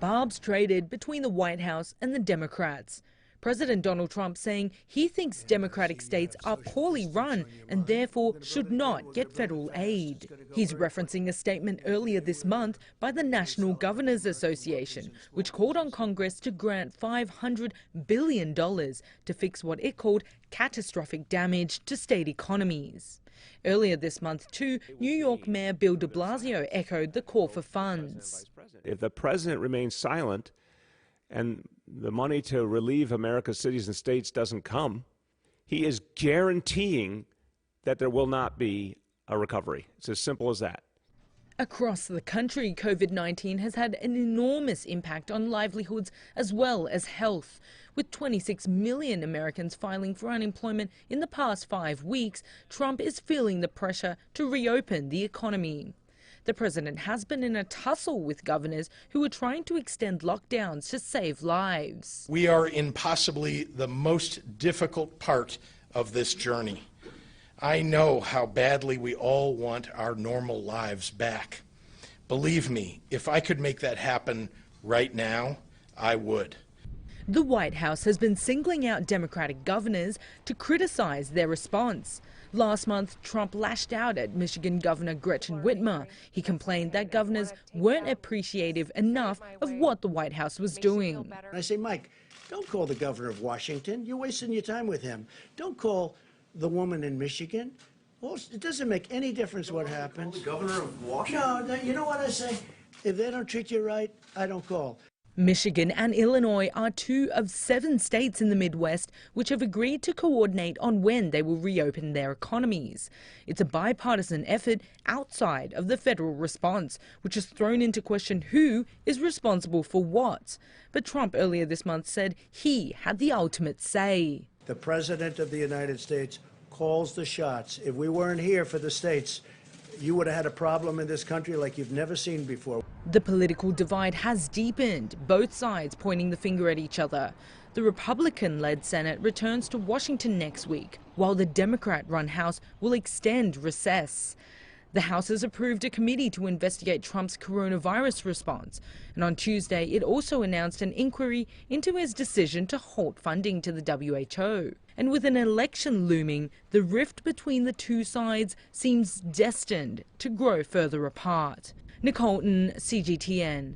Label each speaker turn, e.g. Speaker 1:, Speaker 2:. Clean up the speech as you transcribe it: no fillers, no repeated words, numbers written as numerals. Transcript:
Speaker 1: Barbs traded between the White House and the Democrats. President Donald Trump saying he thinks Democratic states are poorly run and therefore should not get federal aid. He's referencing a statement earlier this month by the National Governors Association, which called on Congress to grant $500 billion to fix what it called catastrophic damage to state economies. Earlier this month, too, New York Mayor Bill de Blasio echoed the call for funds.
Speaker 2: If the president remains silent and the money to relieve America's cities and states doesn't come, he is guaranteeing that there will not be a recovery. It's as simple as that.
Speaker 1: Across the country, COVID-19 has had an enormous impact on livelihoods as well as health. With 26 million Americans filing for unemployment in the past 5 weeks, Trump is feeling the pressure to reopen the economy. The president has been in a tussle with governors who are trying to extend lockdowns to save lives.
Speaker 3: We are in possibly the most difficult part of this journey. I know how badly we all want our normal lives back. Believe me, if I could make that happen right now, I would.
Speaker 1: The White House has been singling out Democratic governors to criticize their response. Last month, Trump lashed out at Michigan Governor Gretchen Whitmer. He complained that governors weren't appreciative enough of what the White House was doing.
Speaker 4: I say, Mike, don't call the governor of Washington. You're wasting your time with him. Don't call the woman in Michigan. Well, it doesn't make any difference what happens.
Speaker 5: The governor of Washington?
Speaker 4: No, you know what I say? If they don't treat you right, I don't call.
Speaker 1: Michigan and Illinois are 2 of 7 states in the Midwest which have agreed to coordinate on when they will reopen their economies. It's a bipartisan effort outside of the federal response, which has thrown into question who is responsible for what. But Trump earlier this month said he had the ultimate say.
Speaker 4: The President of the United States calls the shots. If we weren't here for the states, you would have had a problem in this country like you've never seen before.
Speaker 1: The political divide has deepened, both sides pointing the finger at each other. The Republican-led Senate returns to Washington next week, while the Democrat-run House will extend recess. The House has approved a committee to investigate Trump's coronavirus response, and on Tuesday it also announced an inquiry into his decision to halt funding to the WHO. And with an election looming, the rift between the two sides seems destined to grow further apart. Nicole, CGTN.